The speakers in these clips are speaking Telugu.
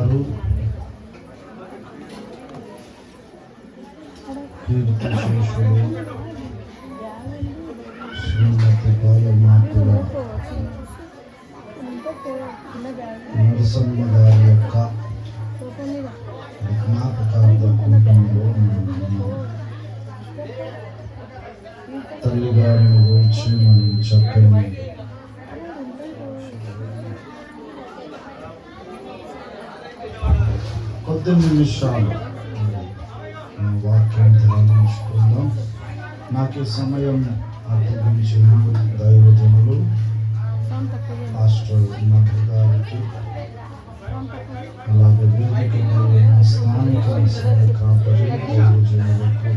గారు, కీర్తి శేషులు శ్రీమతి బాలమాతుల నరసమ్మ గారి యొక్క జ్ఞాపకార్థ కూటంలో తల్లి గారిని గురించి మనం చక్కని కొద్ది నిమిషాలు వాక్యం ధ్యానించుకుందాం. నాకు ఈ సమయం అప్పగించిన దైవజనులు పాస్టర్ మధు గారికి, అలాగే వేదికలో స్థానిక కాపరి దైవజనులకు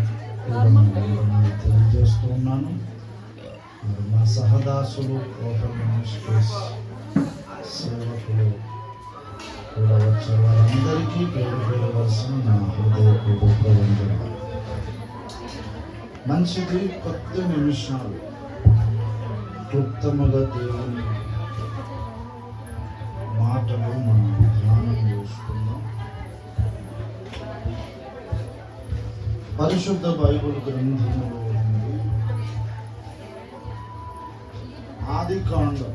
తెలియజేస్తున్నాను. మా సహదాసులు ఓపెన్ మినిస్ట్రీస్ సేవకులు కూడా వచ్చే వారందరికీ పేరు పేరవలసిన నా హృదయపూర్వక వందనాలు. మంచిది, కొద్ది నిమిషాలు క్లుప్తముగా దేవుని మాటలు మనం ధ్యానం చేసుకుందాం. పరిశుద్ధ బైబిల్ గ్రంథంలో ఉంది ఆదికాండం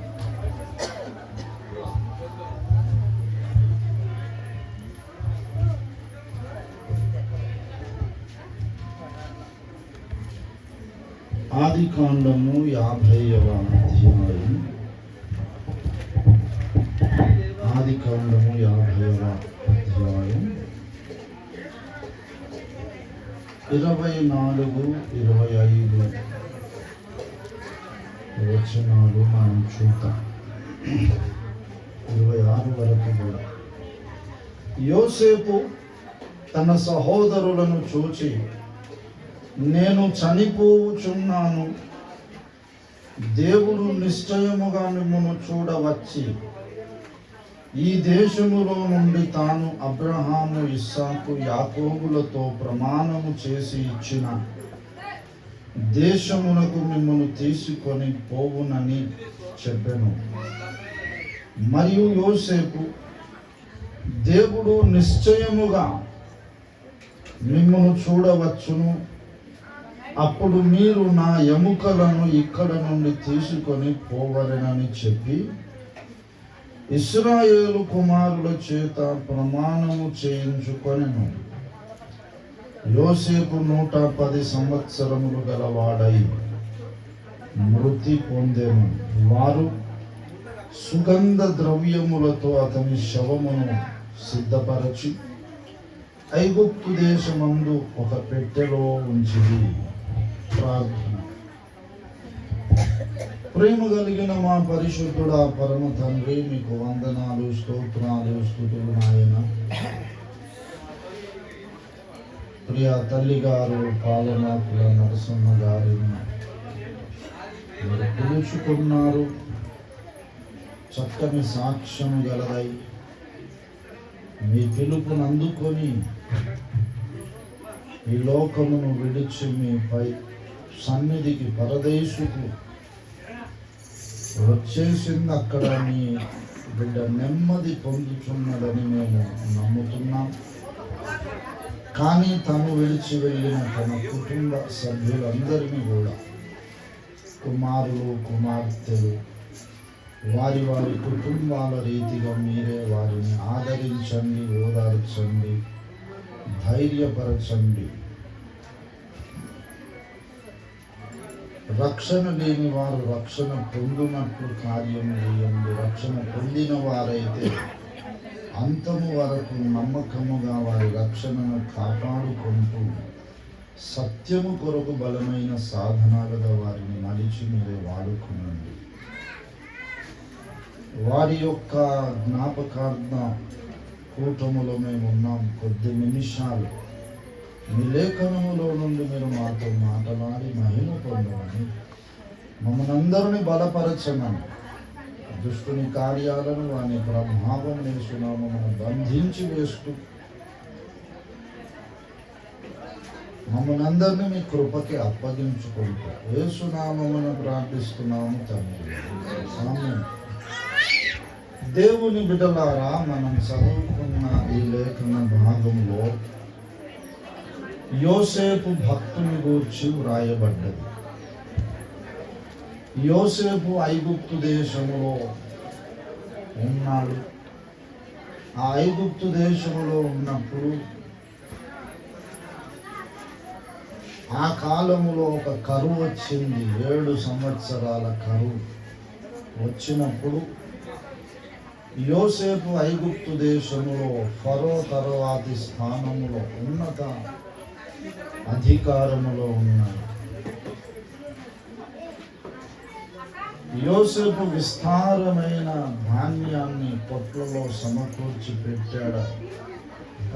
50వ అధ్యాయం. ఆదికాండము 50వ అధ్యాయం 24-25 వచనాలు మనం చూద్దాం. 26 వరకు కూడా. యోసేపు తన సహోదరులను చూచి, నేను చనిపోవుచున్నాను, దేవుడు నిశ్చయముగా మిమ్మును చూడవచ్చి ఈ దేశములో నుండి తాను అబ్రహాము, ఇస్సాకు, యాకోబులతో ప్రమాణము చేసి ఇచ్చిన దేశమునకు మిమ్మును తీసుకొని పోవునని చెప్పెను. మరియు యోసేపు, దేవుడు నిశ్చయముగా మిమ్మును చూడవచ్చును, అప్పుడు మీరు నా ఎముకలను ఇక్కడ నుండి తీసుకొని పోవలెనని చెప్పి ఇశ్రాయేలు కుమారుల చేత ప్రమాణము చేయించుకొనెను. యోసేపు 110 సంవత్సరములు గలవాడై మృతి పొందెను. వారు సుగంధ ద్రవ్యములతో అతని శవమును సిద్ధపరచి ఐగుప్తు దేశమందు ఒక పెట్టెలో ఉంచిరి. ప్రార్థన. ప్రేమ కలిగిన మా పరిశుద్ధుడా పరమ తండ్రి, మీకు వందనాలు, స్తోత్రాలు, స్తుతులు నాయన. ప్రియ తల్లి గారు పాలనాకుల నరసమ్మ గారిని మీరు పిలుచుకున్నారు. చక్కని సాక్ష్యం గలదై మీ పిలుపును అందుకొని ఈ లోకమును విడిచి మీ పై సన్నిధికి పరదేశుకు వచ్చేసింది. అక్కడ మీ బిడ్డ నెమ్మది పొందుతున్నదని మేము నమ్ముతున్నాం. కానీ తను విడిచి వెళ్ళిన తన కుటుంబ సభ్యులందరినీ కూడా, కుమారులు, కుమార్తెలు, వారి వారి కుటుంబాల రీతిగా మీరే వారిని ఆదరించండి, ఓదార్చండి, ధైర్యపరచండి. రక్షణ లేని వారు రక్షణ పొందినట్లు కార్యం చేయండి. రక్షణ పొందిన వారైతే అంతము వరకు నమ్మకముగా వారి రక్షణను కాపాడుకుంటూ సత్యము కొరకు బలమైన సాధనాలుగా వారిని మలిచి మీరే వాడుకునండి. వారి యొక్క జ్ఞాపకార్థ కూటములో మేము ఉన్నాం. కొద్ది నిమిషాలు మీ లేఖనములో నుండి మీరు మాతో మాట్లాడి మహిమ పొందమని, మమ్మల్ని అందరినీ బలపరచమని, దుష్టుని కార్యాలను వాని ప్రభావం వేస్తున్నాము మనం బంధించి వేస్తూ మమ్మల్ని అందరినీ మీ కృపకి అప్పగించుకుంటూ యేసు నామమున ప్రార్థిస్తున్నాము తండ్రి. ఆమేన్. దేవుని బిడ్డలారా, మనం చదువుకున్న ఈ లేఖన భాగంలో యోసేపు భక్తుని గూర్చి వ్రాయబడ్డది. యోసేపు ఐగుప్తు దేశములో ఉన్నాడు. ఆ ఐగుప్తు దేశంలో ఉన్నప్పుడు ఆ కాలములో ఒక కరువు వచ్చింది. 7 సంవత్సరాల కరువు వచ్చినప్పుడు యోసేపు ఐగుప్తు దేశములో ఫరో తరువాతి స్థానములో ఉన్నత అధికారములో ఉన్నాడు. యోసేపు విస్తారమైన ధాన్యాన్ని పొట్లలో సమకూర్చి పెట్టాడు,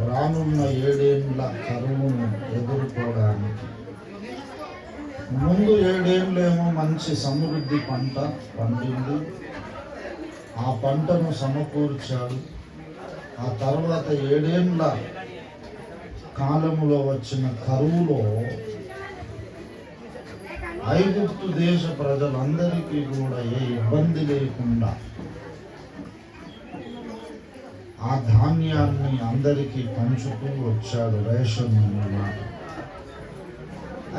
రానున్న 7 ఏళ్ల కరువును ఎదుర్కోవడానికి. ముందు 7 ఏళ్ళేమో మంచి సమృద్ధి పంట పండింది, ఆ పంటను సమకూర్చాడు. ఆ తర్వాత 7 ఏళ్ల కాలములో వచ్చిన కరువులో ఐగుప్తు దేశ ప్రజలందరికీ కూడా ఏ ఇబ్బంది లేకుండా ఆ ధాన్యాన్ని అందరికీ పంచుతూ వచ్చాడు, రేషన్ అన్నమాట.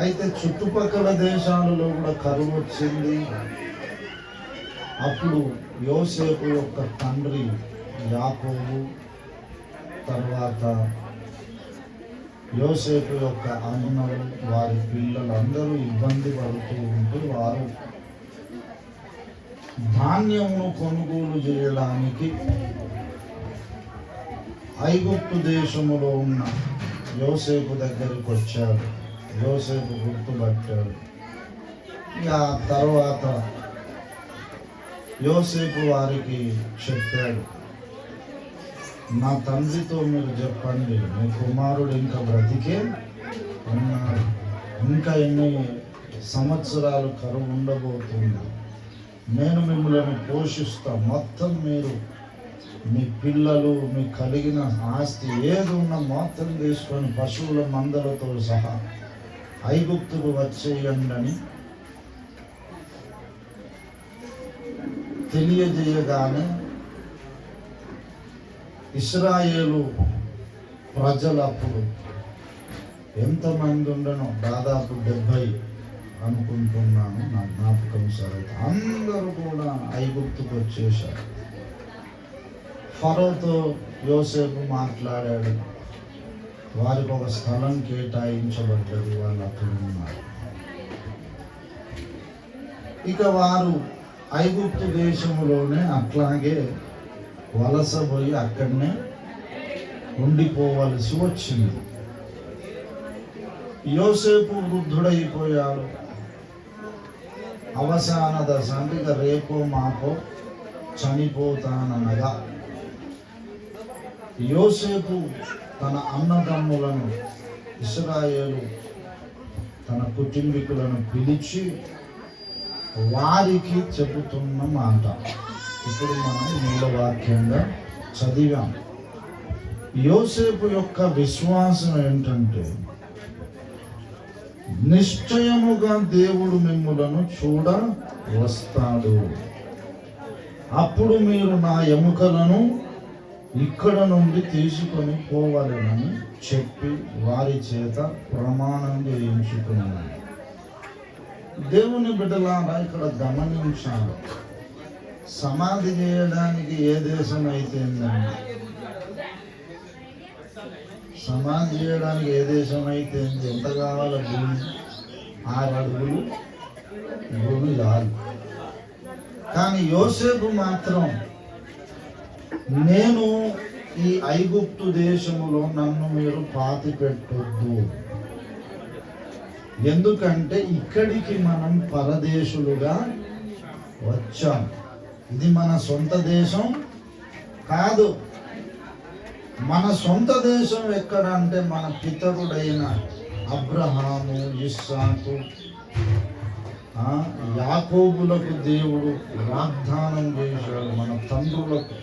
అయితే చుట్టుపక్కల దేశాలలో కూడా కరువు వచ్చింది. అప్పుడు యోసేపు యొక్క తండ్రి యాకోబు, తర్వాత యోసేపు యొక్క అన్నలు, వారి పిల్లలందరూ ఇబ్బంది పడుతూ ఉంటూ వారు ధాన్యమును కొనుగోలు చేయడానికి ఐగుప్తు దేశములో ఉన్న యోసేపు దగ్గరికి వచ్చాడు. యోసేపు గుర్తుపట్టాడు. ఇక తర్వాత యోసేపు వారికి చెప్పాడు, నా తండ్రితో మీరు చెప్పండి, మీ కుమారుడు ఇంకా బ్రతికే ఉన్నాడు, ఇంకా ఎన్ని సంవత్సరాలు కరువు ఉండబోతుంది, నేను మిమ్మల్ని పోషిస్తా, మొత్తం మీరు మీ పిల్లలు మీకు కలిగిన ఆస్తి ఏది ఉన్నా మొత్తం తీసుకొని పశువుల మందలతో సహా ఐగుప్తుకు వచ్చేయండి అని తెలియజేయగానే ఇశ్రాయేలు ప్రజలు అప్పుడు ఎంతమంది ఉండనో, దాదాపు 70 అనుకుంటున్నాను, నా జ్ఞాపకం సరే, అందరూ కూడా ఐగుప్తుకు వచ్చేశారు. ఫరోతో యోసేపు మాట్లాడాడు, వారికి ఒక స్థలం కేటాయించబడ్డది, వాళ్ళు అక్కడ ఉన్నారు. ఇక వారు ఐగుప్తు దేశంలోనే అట్లాగే వలసపోయి అక్కడనే ఉండిపోవలసి వచ్చింది. యోసేపు వృద్ధుడైపోయాడు. అవసాన దశ, అంటే ఇక రేపో మాపో చనిపోతాననగా యోసేపు తన అన్నదమ్ములను, ఇశ్రాయేలు తన కుటుంబీకులను పిలిచి వారికి చెబుతున్న మాట ఇప్పుడు మనం మూలవాక్యంగా చదివాం. యోసేపు యొక్క విశ్వాసం ఏంటంటే, నిశ్చయముగా దేవుడు మిమ్ములను చూడ వస్తాడు, అప్పుడు మీరు నా ఎముకలను ఇక్కడ నుండి తీసుకొని పోవాలని చెప్పి వారి చేత ప్రమాణం చేయించుకున్నాను. దేవుని బిడ్డలారా, ఇక్కడ గమనించాలి, సమాధి చేయడానికి ఏ దేశం అయితే సమాధి చేయడానికి ఏ దేశం అయితే ఎంత కావాలో భూమి, 6 అడుగులు భూమి చాలు. కానీ యోసేపు మాత్రం, నేను ఈ ఐగుప్తు దేశములో నన్ను మీరు పాతి పెట్టొద్దు, ఎందుకంటే ఇక్కడికి మనం పరదేశులుగా వచ్చాం, ఇది మన సొంత దేశం కాదు. మన సొంత దేశం ఎక్కడ అంటే, మన పితరుడైన అబ్రహాము, ఇస్సాకు, యాకోబులకు దేవుడు వాగ్దానం చేశాడు. మన తండ్రులకు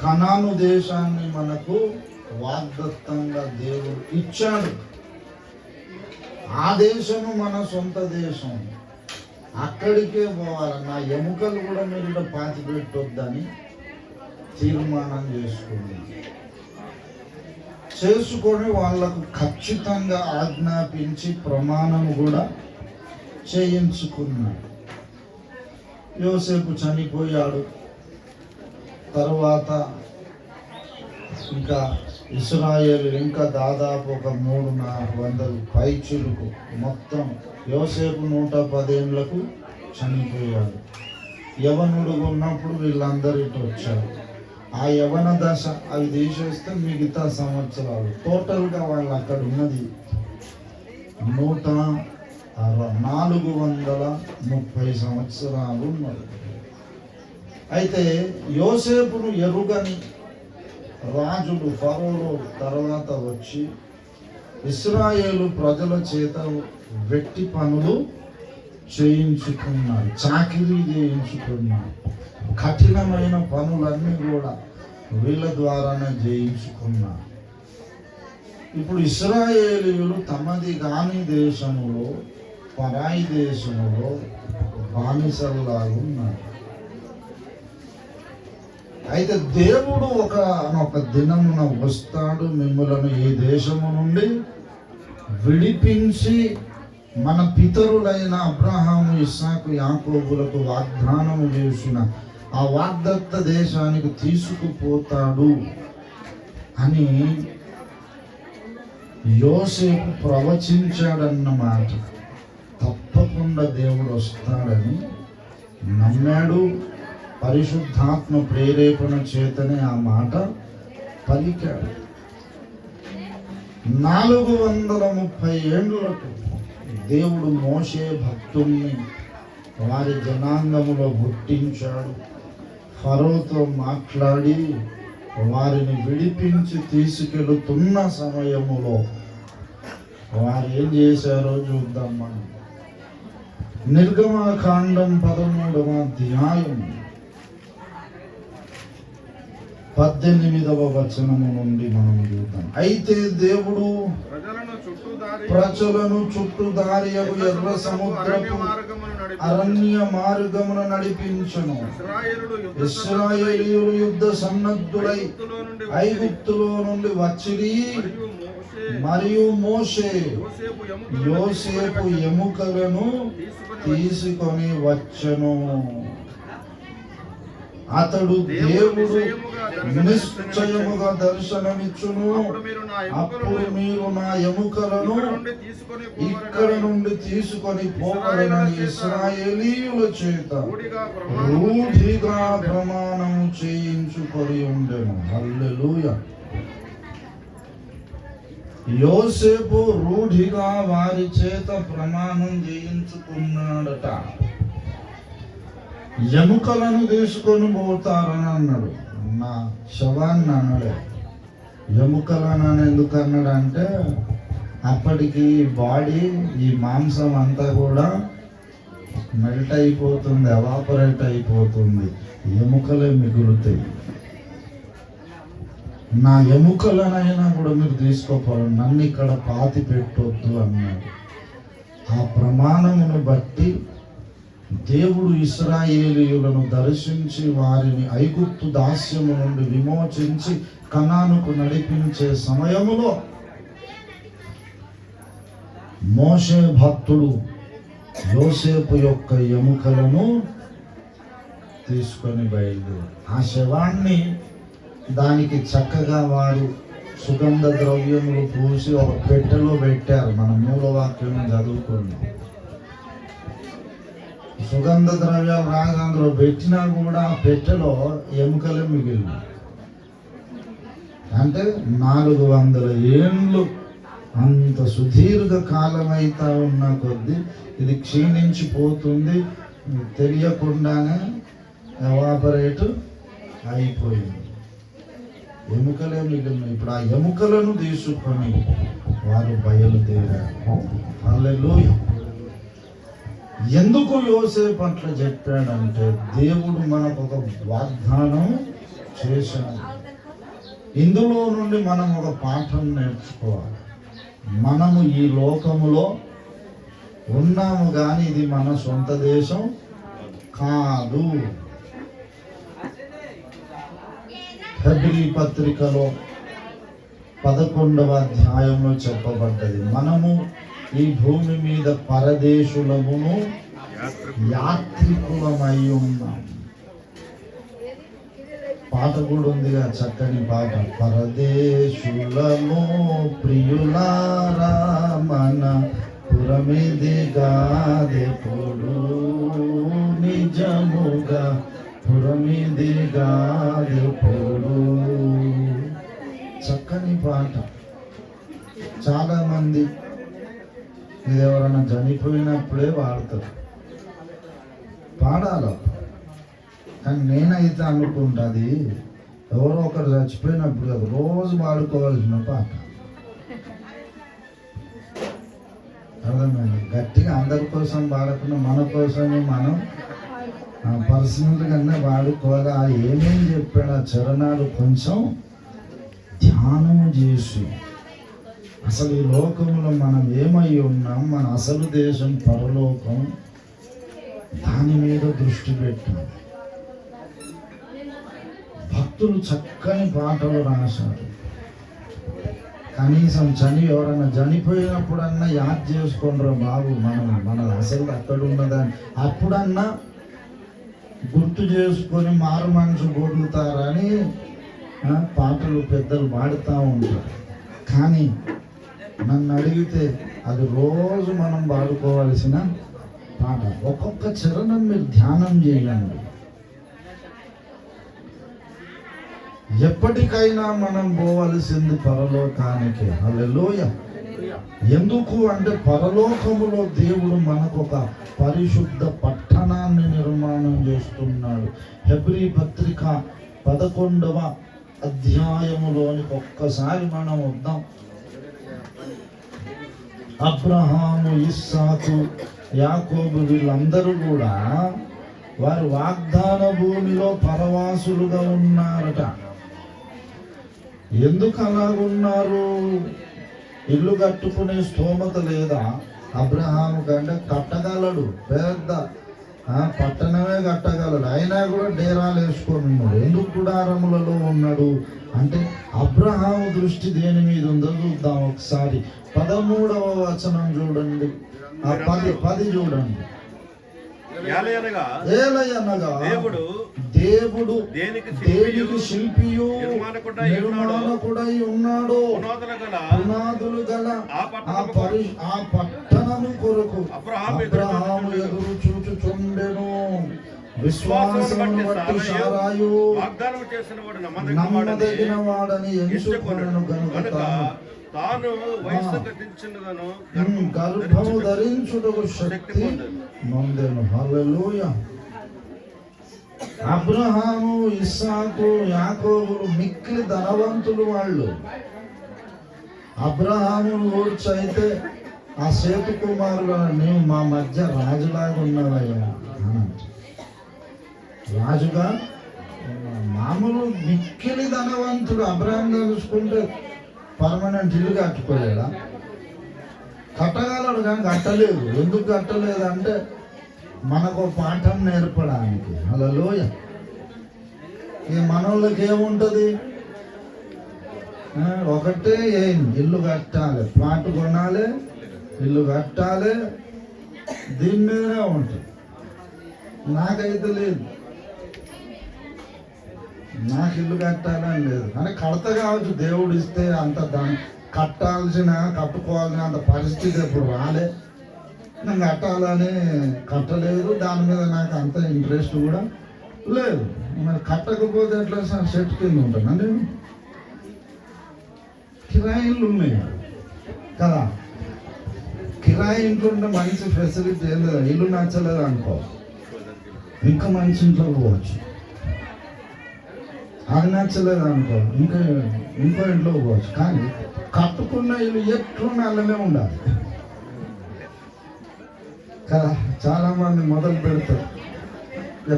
కనాను దేశాన్ని మనకు వాగ్దత్తంగా దేవుడు ఇచ్చాడు. ఆ దేశము మన సొంత దేశం, అక్కడికే పోవాలి. నా ఎముకలు కూడా మీరు పాతి పెట్టొద్దని తీర్మానం చేసుకొని వాళ్ళకు ఖచ్చితంగా ఆజ్ఞాపించి ప్రమాణం కూడా చేయించుకున్నాడు. యోసేపు చనిపోయాడు. తర్వాత ఇంకా ఇశ్రాయేలు ఇంకా దాదాపు ఒక 300 పైచులకు మొత్తం యోసేపు 110 ఏళ్లకు చనిపోయాడు. యవనుడు ఉన్నప్పుడు వీళ్ళందరూ ఇటు వచ్చారు. ఆ యవన దశ అవి తీసేస్తే మిగతా సంవత్సరాలు టోటల్గా వాళ్ళు అక్కడ ఉన్నది 430 సంవత్సరాలు ఉన్నారు. అయితే యోసేపును ఎరుగని రాజులు ఫరోలు తర్వాత వచ్చి ఇశ్రాయేలు ప్రజల చేత వెట్టి పనులు చేయించుకున్నారు, చాకిరీ చేయించుకున్నారు. కఠినమైన పనులన్నీ కూడా వీళ్ళ ద్వారానే చేయించుకున్నారు. ఇప్పుడు ఇశ్రాయేలీయులు తమది కాని దేశములో, పరాయి దేశములో బానిసల్లాగా ఉన్నారు. అయితే దేవుడు ఒక దినమున వస్తాడు, మిమ్మలను ఈ దేశము నుండి విడిపించి మన పితరులైన అబ్రహాము, ఇస్సాకు, యాకోబులకు వాగ్దానము చేసిన ఆ వాగ్దత్త దేశానికి తీసుకుపోతాడు అని యోసేపు ప్రవచించాడన్నమాట. తప్పకుండా దేవుడు వస్తాడని నమ్మాడు. పరిశుద్ధాత్మ ప్రేరేపణ చేతనే ఆ మాట పలికాడు. 430 ఏళ్ళకు దేవుడు మోషే భక్తుల్ని వారి జనాంగములో గుర్తించాడు. ఫరోతో మాట్లాడి వారిని విడిపించి తీసుకెళుతున్న సమయములో వారు ఏం చేశారో చూద్దాం మనం. నిర్గమకాండం 13వ అధ్యాయం 18వ వచనము నుండి మనం చూద్దాం. అయితే దేవుడు ప్రజలను చుట్టుదారి ఎర్ర సముద్రపు అరణ్య మార్గమును నడిపించును. ఇశ్రాయేలీయులు యుద్ధ సన్నద్ధులై ఐగుప్తులో నుండి వచ్చిరి. మరియు మోషే యోసేపు ఎముకలను తీసుకొని వచ్చెను. అతడు దేవుడు నిశ్చయముగా దర్శనమిచ్చును. అప్పుడు మీరు నా ఎముకలను ఇక్కడ నుండి తీసుకొని పోగలనని ఇశ్రాయేలీయుల చేత రూఢిగా ప్రమాణము చేయించుకొని ఉండెను. హల్లెలూయా. యోసేపు రూఢిగా వారి చేత ప్రమాణం చేయించుకున్నాడట. ఎముకలను తీసుకొని పోతారని అన్నాడు. నా శవాన్ని అన్నాడు. ఎముకలను ఎందుకు అన్నాడు అంటే అప్పటికి బాడీ, ఈ మాంసం అంతా కూడా మెల్ట్ అయిపోతుంది, ఎవాపరేట్ అయిపోతుంది, ఎముకలే మిగులుతాయి. నా ఎముకలనైనా కూడా మీరు తీసుకోపోవాలి, నన్ను ఇక్కడ పాతి పెట్టొద్దు అన్నాడు. ఆ ప్రమాణమును బట్టి దేవుడు ఇశ్రాయేలీయులను దర్శించి వారిని ఐగుప్తు దాస్యము నుండి విమోచించి కనానుకు నడిపించే సమయములో మోషే భక్తుడు యోసేపు యొక్క ఎముకలను తీసుకొని బయలుదేరి ఆ శవాన్ని దానికి చక్కగా వారు సుగంధ ద్రవ్యములు పూసి ఒక పెట్టెలో పెట్టారు. మన మూలవాక్యం చదువుకున్నాం. సుగంధ ద్రవ్యాలు రాగా అందులో పెట్టినా కూడా ఆ పెట్టెలో ఎముకలే మిగిలిన. అంటే 400 ఏండ్లు అంత సుదీర్ఘ కాలం అయితే ఉన్న కొద్దీ ఇది క్షీణించిపోతుంది, తెలియకుండానే ఎవాపరేట్ అయిపోయింది. ఎముకలే మిగిలిన. ఇప్పుడు ఆ ఎముకలను తీసుకొని వారు బయలుదేరారు. హల్లెలూయా. ఎందుకు యోసేపు అట్లా చెప్పాడంటే దేవుడు మనకు ఒక వాగ్దానం చేశాడు. ఇందులో నుండి మనం ఒక పాఠం నేర్చుకోవాలి. మనము ఈ లోకములో ఉన్నాము కానీ ఇది మన సొంత దేశం కాదు. హెబ్రీ పత్రికలో 11వ అధ్యాయంలో చెప్పబడ్డది, మనము ఈ భూమి మీద పరదేశులమును యాత్రికులమై ఉన్నాం. పాట కూడా ఉందిగా, చక్కని పాట. పరదేశులము ప్రియులారా మన పురమిది గాదెప్పుడు, నిజముగా పురమిది గాదెప్పుడు. చక్కని పాట. చాలా మంది ఇది ఎవరైనా చనిపోయినప్పుడే వాడతారు, పాడాలి. కానీ నేనైతే అనుకుంటుంది ఎవరో ఒకరు చచ్చిపోయినప్పుడు కదా రోజు పాడుకోవాల్సిన పాట. అర్థమైంది? గట్టిగా అందరి కోసం పాడకుండా మన కోసమే మనం పర్సనల్గానే వాడుకోవాలి. ఆ ఏమేమి చెప్పాడు ఆ చరణాలు కొంచెం ధ్యానం చేసి, అసలు ఈ లోకంలో మనం ఏమై ఉన్నాం, మన అసలు దేశం పరలోకం, దాని మీద దృష్టి పెట్టాం. భక్తులు చక్కని పాటలు రాశారు. కనీసం ఎవరైనా చనిపోయినప్పుడన్నా యాద్ చేసుకోండిరా బాబు, మన అసలు అక్కడ ఉన్నదని అప్పుడన్నా గుర్తు చేసుకొని మారు మనసు బొడుగుతారని పాటలు పెద్దలు పాడుతూ ఉంటారు. కానీ నన్ను అడిగితే అది రోజు మనం పాడుకోవాల్సిన పాట. ఒక్కొక్క చరణం మీరు ధ్యానం చేయండి. ఎప్పటికైనా మనం పోవలసింది పరలోకానికి. హల్లెలూయా. ఎందుకు అంటే పరలోకములో దేవుడు మనకు ఒక పరిశుద్ధ పట్టణాన్ని నిర్మాణం చేస్తున్నాడు. హెబ్రీ పత్రిక 11వ అధ్యాయములోనికి ఒక్కసారి మనం వద్దాం. అబ్రహాము, ఇస్సాకు, యాకోబు వీళ్ళందరూ కూడా వారు వాగ్దాన భూమిలో పరవాసులుగా ఉన్నారట. ఎందుకు అలాగున్నారు? ఇల్లు కట్టుకునే స్తోమత లేదా అబ్రహాము కంటే? కట్టగలడు, పెద్ద పట్టణమే కట్టగలడు. అయినా కూడా డేరాలు వేసుకొని ఉన్నాడు. ఎందుకు గుడారములలో ఉన్నాడు అంటే అబ్రహాము దృష్టి దేని మీద ఉందో చూద్దాం ఒకసారి. 13వ వచనం చూడండి, 10 చూడండి. ఏలయనగా దేవుడు దేనికి శిల్పియు నిర్మాణకుడై ఉన్నాడో పునాదులు గల ఆ పట్టణము కొరకు అబ్రహాము ఎదురు చూచుచుండెను. విశ్వాసమును బట్టి సారాయు నమ్మదగిన వాడని ఎంచుకొనెను గనుక తాను గర్భము ధరించుటకు శక్తి నొందెను. హల్లెలూయా. అబ్రహాము, ఇస్సాకు, యాకోబులు మిక్కిలి ధనవంతులు వాళ్ళు. అబ్రహాము ఊడ్చైతే ఆ సేతు కుమారుడు, నీవు మా మధ్య రాజులాగా ఉన్నావయ్యా. రాజుగా మామూలు మిక్కిలి ధనవంతుడు. అబ్రహాం చూసుకుంటే పర్మనెంట్ ఇల్లు కట్టుకోలేదా? కట్టగలడు కానీ కట్టలేదు. ఎందుకు కట్టలేదు అంటే మనకు పాఠం నేర్పడానికి. హల్లెలూయా. ఈ మనోళ్ళకి ఏముంటుంది? ఒకటే ఇల్లు కట్టాలి, ప్లాట్ కొనాలి, ఇల్లు కట్టాలి, దీని మీదనే ఉంటుంది. నాకైతే లేదు, నాకు ఇల్లు కట్టాలని లేదు. అని కడత కావచ్చు, దేవుడు ఇస్తే అంత దాన్ని కట్టుకోవాల్సిన అంత పరిస్థితి ఎప్పుడు రాలే. నేను కట్టాలని కట్టలేదు, దాని మీద నాకు అంత ఇంట్రెస్ట్ కూడా లేదు. మరి కట్టకపోతే ఎట్లా సెట్ కింద ఉంటాను నేను. కిరాయిలు ఉన్నాయి కదా, కిరాయి ఇంట్లో ఉంటే మంచి ఫెసిలిటీ ఏం లేదు. ఇల్లు నచ్చలేదు అనుకో, ఇంకా మంచి ఇంట్లో పోవచ్చు. అది నచ్చలేదు అనుకో, ఇంకో ఇంట్లో పోవచ్చు. కానీ కట్టుకున్న ఇల్లు ఎట్లున్నా అలానే ఉండాలి కదా. చాలామంది మొదలు పెడతారు,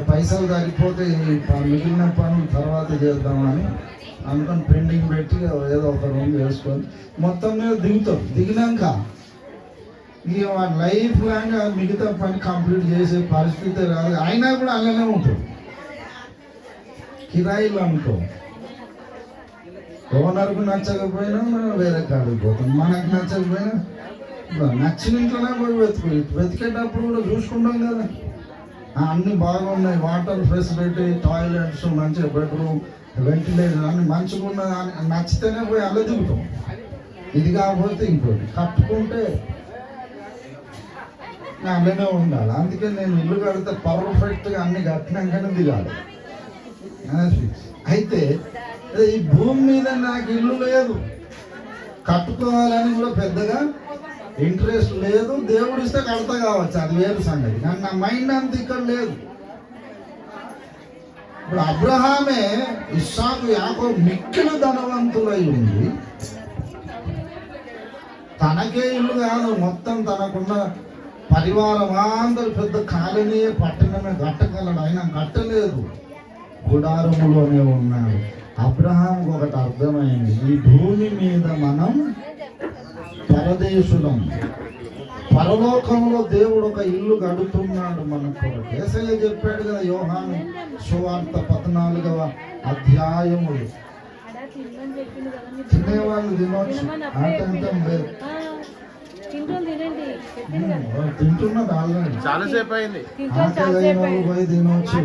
పైసలు సరిపోతే మిగిలిన పనులు తర్వాత చేద్దామని అనుకొని పెండింగ్ పెట్టి ఏదో ఒక రూమ్ వేసుకొని మొత్తం మీద దిగుతారు. దిగినాక ఇక లైఫ్ లాంగ్ మిగతా పని కంప్లీట్ చేసే పరిస్థితి రాదు. అయినా కూడా అలానే ఉంటుంది. కిరాయిలు అనుకో, ఓనర్కు నచ్చకపోయినా మనం వేరే కాడికి పోతాం. మనకు నచ్చకపోయినా నచ్చిన ఇంట్లోనే పోయి వెతికేటప్పుడు కూడా చూసుకుంటాం కదా. అన్నీ బాగున్నాయి, వాటర్ ఫెసిలిటీ, టాయిలెట్స్, మంచిగా బెడ్రూమ్, వెంటిలేషన్ అన్ని మంచిగా ఉన్నది నచ్చితేనే పోయి అలా దిగుతాం. ఇది కాకపోతే ఇంకోటి కట్టుకుంటే అలానే ఉండాలి. అందుకే నేను ఇల్లు కడితే పర్ఫెక్ట్గా అన్ని కట్టినాకనే దిగాలి. అయితే ఈ భూమి మీద నాకు ఇల్లు లేదు, కట్టుకోవాలని కూడా పెద్దగా ఇంట్రెస్ట్ లేదు. దేవుడు ఇస్తే కడతా కావచ్చు, అది వేరు సంగతి. కానీ నా మైండ్ అంత ఇక్కడ లేదు. ఇప్పుడు అబ్రహామే ఇస్సాకు యాకోబు మిక్కిలి ధనవంతులై ఉంది. తనకే ఇల్లు కాదు, మొత్తం తనకున్న పరివారం అందరూ పెద్ద కాలనీ పట్టణమే కట్టగలడు. ఆయన కట్టలేదు, గుడారములోనే ఉన్నాడు. అబ్రహాంకు ఒకటి అర్థమైంది, ఈ భూమి మీద మనం పరదేశులం, పరలోకంలో దేవుడు ఒక ఇల్లు కడుతున్నాడు మన కొరకు. యేసయ్య చెప్పాడు కదా యోహాను సువార్త 14వ అధ్యాయములు, తినేవాళ్ళు తినొచ్చు, ఆటంకం లేదు. తింటున్నది ఆల్రెడీ, చాలాసేపు అయింది. పోయి తినొచ్చు.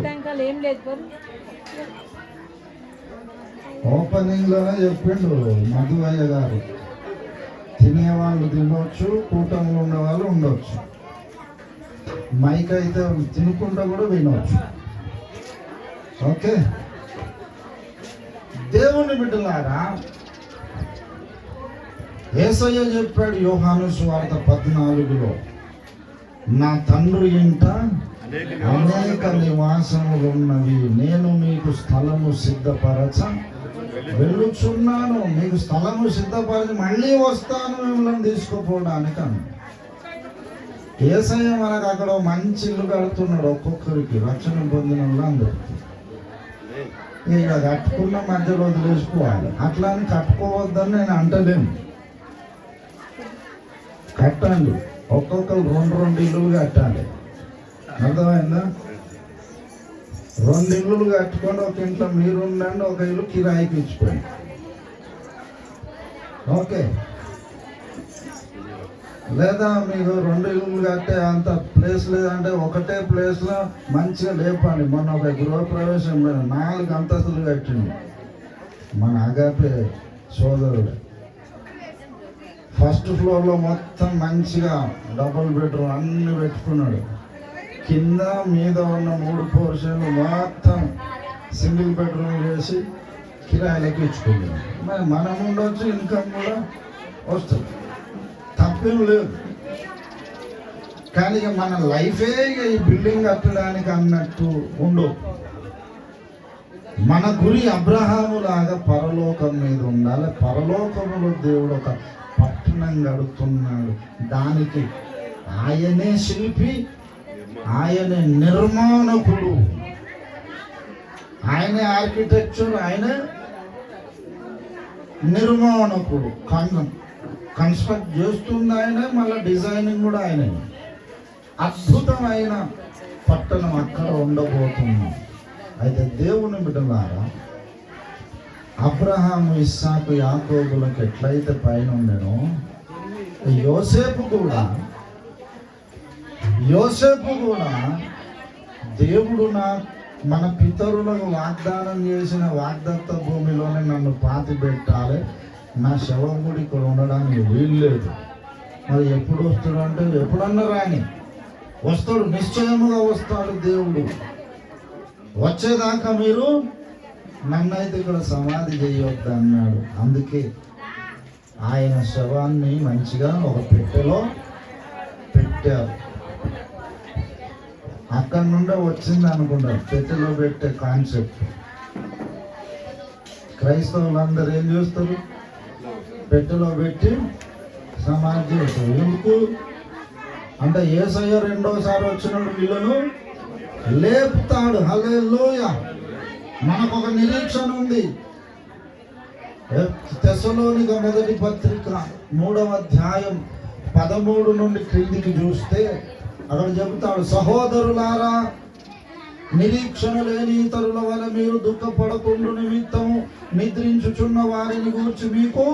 ఓపెనింగ్ లోనే చెప్పిండు మధువయ్య గారు, తినేవాళ్ళు తినవచ్చు, కూటమిలో ఉన్నవాళ్ళు ఉండొచ్చు. మైక్ అయితే తినుకుంటా కూడా వినవచ్చు. ఓకే, దేవుని బిడ్డలారా, యేసయ్య చెప్పాడు యోహాను సువార్త 14లో, నా తండ్రి ఇంట అనేక నివాసములు ఉన్నవి, నేను మీకు స్థలము సిద్ధపరచ వెళ్ళుచున్నాను, మీకు స్థలము సిద్ధపరచి మళ్ళీ వస్తాను మిమ్మల్ని తీసుకుపోవడానికి అన్న. యేసయ్య మనకు అక్కడ మంచి ఇల్లు కడుతున్నాడు, ఒక్కొక్కరికి రక్షణ పొందిన వాళ్ళందరికీ. ఇక కట్టుకున్న మధ్యలో వదిలేసుకోవాలి. అట్లా అని కట్టుకోవద్దని నేను అంటలేను, కట్టండి. ఒక్కొక్కరు 2 ఇల్లులు కట్టాలి, అర్థమైందా? 2 ఇల్లులు కట్టుకొని ఒక ఇంట్లో మీరు ఉండండి, ఒక ఇల్లు కిరాయికి ఇచ్చుకోండి. ఓకే, లేదా మీకు 2 ఇల్లులు కట్టే అంత ప్లేస్ లేదంటే ఒకటే ప్లేస్లో మంచిగా లేపండి. మొన్న ఒక గృహప్రవేశం 4 అంతస్తులు కట్టింది మన అగాపే సోదరుడు. ఫస్ట్ ఫ్లోర్లో మొత్తం మంచిగా డబుల్ బెడ్రూమ్ అన్ని పెట్టుకున్నాడు. కింద మీద ఉన్న 3 పోర్షన్లు మొత్తం సింగిల్ బెడ్రూమ్ చేసి కిరాయిలకి ఇచ్చుకున్నాడు. మరి మనం ఉండొచ్చు, ఇన్కమ్ కూడా వస్తుంది, తప్పేం లేదు. కానీ ఇక మన లైఫే ఇక ఈ బిల్డింగ్ కట్టడానికి అన్నట్టు ఉండవు. మన గురి అబ్రహాము లాగా పరలోకం మీద ఉండాలి. పరలోకములో దేవుడు ఒక పట్టణం కడుతున్నాడు, దానికి ఆయనే శిల్పి, ఆయనే నిర్మాణకుడు, ఆయనే ఆర్కిటెక్చర్, ఆయనే నిర్మాణకుడు. కన్స్ట్రక్ట్ చేస్తుంది ఆయనే, మళ్ళీ డిజైనింగ్ కూడా ఆయనే. అద్భుతమైన పట్టణం అక్కడ ఉండబోతున్నాం. అయితే దేవుని బిడ్డలారా, అబ్రహాము ఇస్సాకు యాకోబులకు ఎట్లయితే పైన ఉండేనో, యోసేపు కూడా దేవుడు మన పితరులకు వాగ్దానం చేసిన వాగ్దత్త భూమిలోనే నన్ను పాతి పెట్టాలి, నా శవం కూడా ఇక్కడ ఉండడానికి వీల్లేదు. మరి ఎప్పుడు వస్తాడు అంటే, ఎప్పుడన్నా రాని వస్తాడు, నిశ్చయముగా వస్తాడు దేవుడు. వచ్చేదాకా మీరు నన్నైతే ఇక్కడ సమాధి చేయొద్దు అన్నాడు. అందుకే ఆయన శవాన్ని మంచిగా ఒక పెట్టెలో పెట్టారు. అక్కడి నుండే వచ్చింది అనుకుంటారు పెట్టెలో పెట్టే కాన్సెప్ట్. క్రైస్తవులందరూ ఏం చేస్తారు, పెట్టెలో పెట్టి సమాధి చేస్తారు. ఎందుకు అంటే యేసయ్య 2వసారి వచ్చినప్పుడు వీళ్ళను లేపుతాడు. హల్లెలూయా. మనకు ఒక నిరీక్షణ ఉంది. తెస్సలోనిక మొదటి పత్రిక 3వ అధ్యాయం 13 నుండి క్రిందికి చూస్తే అక్కడ చెబుతాడు, సహోదరులారా నిరీక్షణ లేని ఇతరుల వల్ల మీరు దుఃఖపడకుండా నిమిత్తము నిద్రించుచున్న వారిని గూర్చి మీకు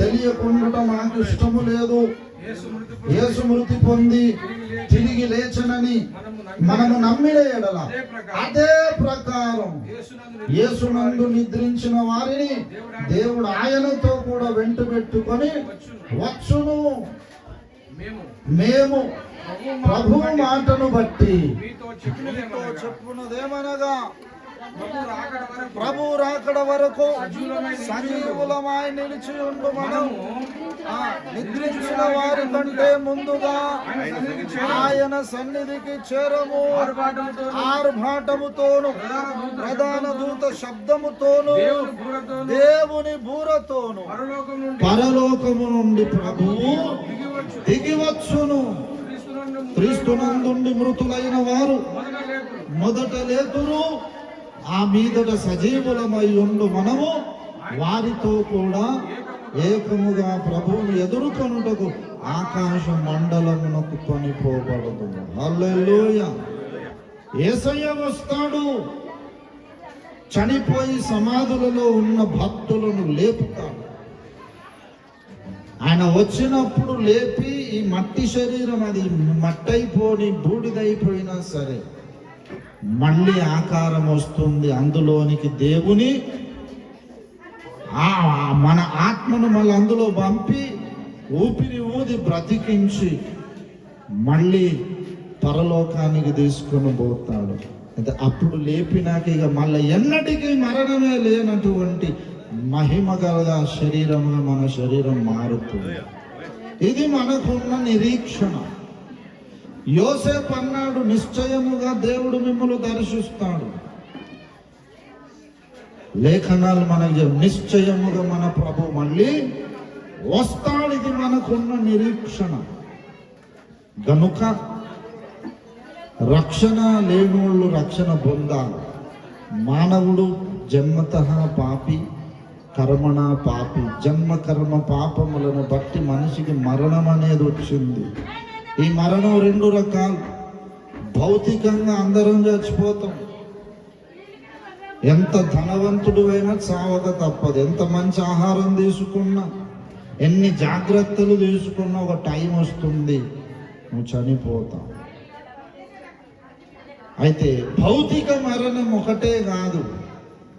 తెలియకుండా మాకు ఇష్టము లేదు. యేసు మృతి పొంది తిరిగి లేచనని మనము నమ్మిన ఎడల అదే ప్రకారం యేసునందు నిద్రించిన వారిని దేవుడు ఆయనతో కూడా వెంట పెట్టుకొని వచ్చును. మేము ప్రభు మాటను బట్టి చెప్పున్నదేమనగా ప్రభు రాకడ వరకు సజీవులమై నిలిచి ఉండు మనము నిద్రించిన వారి కంటే ముందుగా ఆయన సన్నిధికి చేరము. ఆర్భాటముతోను ప్రధాన దూత శబ్దముతోను దేవుని బూరతోను పరలోకము నుండి ప్రభువు దిగివచ్చును. క్రీస్తునందుండి మృతులైన వారు మొదట లేతురు. ఆ మీదట సజీవులమై ఉండు మనము వారితో కూడా ఏకముగా ప్రభువును ఎదుర్కొనుటకు ఆకాశ మండలమునకు కొనిపోబడుతుంది. హల్లెలూయా. యేసయ్య వస్తాడు. చనిపోయి సమాధులలో ఉన్న భక్తులను లేపుతాడు. ఆయన వచ్చినప్పుడు లేపి ఈ మట్టి శరీరం అది మట్టయిపోని బూడిదైపోయినా సరే మళ్ళీ ఆకారం వస్తుంది. అందులోనికి దేవుని మన ఆత్మను మళ్ళీ అందులో పంపి ఊపిరి ఊది బ్రతికించి మళ్ళీ పరలోకానికి తీసుకొని పోతాడు. అయితే అప్పుడు లేపినాక ఇక మళ్ళీ ఎన్నటికీ మరణమే లేనటువంటి మహిమ గల శరీరంగా మన శరీరం మారుతుంది. ఇది మనకున్న నిరీక్షణ. యోసేపు అన్నాడు, నిశ్చయముగా దేవుడు మిమ్మల్ని దర్శిస్తాడు. లేఖనాలు మనకు నిశ్చయముగా మన ప్రభు మళ్ళీ వస్తాడు. ఇది మనకున్న నిరీక్షణ. గనుక రక్షణ లేనోళ్ళు రక్షణ పొందాలి. మానవుడు జన్మతః పాపి, కర్మణ పాపి. జన్మ కర్మ పాపములను బట్టి మనిషికి మరణం అనేది వచ్చింది. ఈ మరణం రెండు రకాలు. భౌతికంగా అందరం చచ్చిపోతాం. ఎంత ధనవంతుడు అయినా చావక తప్పదు. ఎంత మంచి ఆహారం తీసుకున్నా, ఎన్ని జాగ్రత్తలు తీసుకున్నా ఒక టైం వస్తుంది, నువ్వు చనిపోతావు. అయితే భౌతిక మరణం ఒకటే కాదు,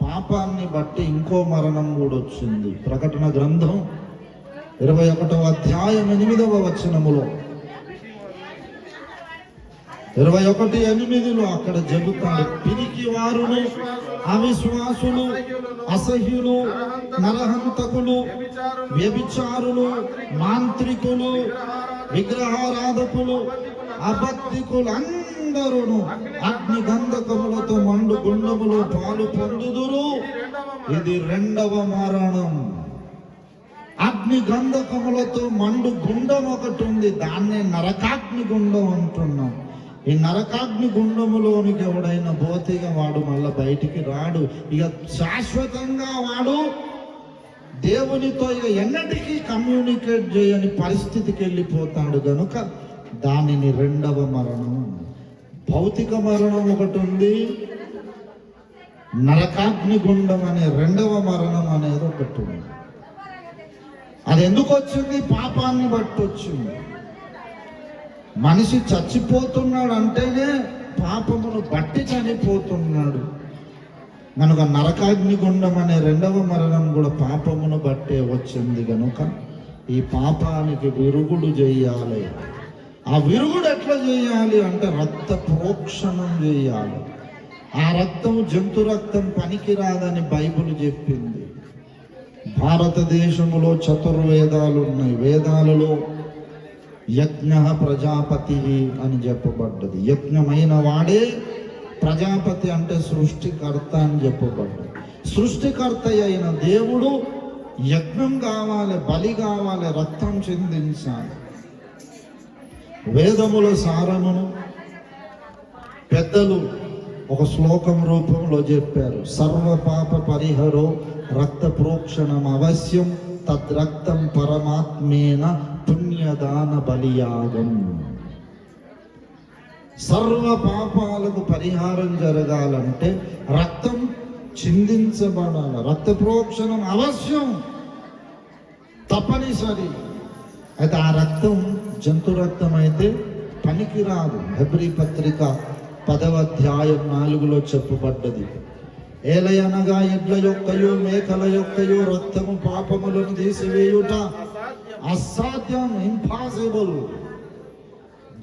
పాపాన్ని బట్టి ఇంకో మరణం కూడా వచ్చింది. ప్రకటన గ్రంథం 21వ అధ్యాయం 8వ వచనములో 21:8 అక్కడ చెబుతాడు, పిరికి వారును, అవిశ్వాసులు, అసహ్యులు, నరహంతకులు, వ్యభిచారులు, మాంత్రికులు, విగ్రహారాధకులు, అబద్ధికులు అందరూ అగ్ని గంధకములతో మండు గుండములో పాలు పొందుదురు. ఇది రెండవ మరణం. అగ్ని గంధకములతో మండు గుండం ఒకటి ఉంది, దాన్నే నరకాగ్ని గుండం అంటున్నాం. ఈ నరకాగ్ని గుండములోనికి ఎవడైనా పోతేగా వాడు మళ్ళీ బయటికి రాడు. ఇక శాశ్వతంగా వాడు దేవునితో ఇక ఎన్నటికీ కమ్యూనికేట్ చేయని పరిస్థితికి వెళ్ళిపోతాడు. కనుక దానిని రెండవ మరణం. భౌతిక మరణం ఒకటి ఉంది, నరకాగ్ని గుండం అనే రెండవ మరణం అనేది ఒకటి ఉంది. అది ఎందుకు వచ్చింది? పాపాన్ని బట్టి వచ్చింది. మనిషి చచ్చిపోతున్నాడు అంటేనే పాపమును బట్టి చనిపోతున్నాడు. కనుక నరకాగ్ని గుండం అనే రెండవ మరణం కూడా పాపమును బట్టే వచ్చింది. కనుక ఈ పాపానికి విరుగుడు చేయాలి. ఆ విరుగుడు ఎట్లా చేయాలి అంటే రక్త ప్రోక్షణం చేయాలి. ఆ రక్తం జంతు రక్తం పనికిరాదని బైబిల్ చెప్పింది. భారతదేశంలో చతుర్వేదాలు ఉన్నాయి. వేదాలలో యజ్ఞ ప్రజాపతి అని చెప్పబడ్డది. యజ్ఞమైన వాడే ప్రజాపతి, అంటే సృష్టికర్త అని చెప్పబడ్డది. సృష్టికర్త అయిన దేవుడు యజ్ఞం కావాలి, బలి కావాలి, రక్తం చెందించాలి. వేదముల సారమును పెద్దలు ఒక శ్లోకం రూపంలో చెప్పారు. సర్వ పాప పరిహరో రక్త ప్రోక్షణం అవశ్యం, తద్రక్తం పరమాత్మేన పుణ్యదాన బలియాగం. సర్వ పాపాలకు పరిహారం జరగాలంటే రక్తం చిందించబడాలి. రక్త ప్రోక్షణం అవశ్యం, తప్పనిసరి. అయితే ఆ రక్తం జంతు రక్తం అయితే పనికిరాదు. హెబ్రీ పత్రిక 10వ అధ్యాయం 4లో చెప్పబడ్డది. ఏలయనగా ఎడ్ల యొక్కయో మేకల యొక్కయో రక్తము పాపములను తీసివేయుట అసాధ్యం, ఇంపాసిబుల్.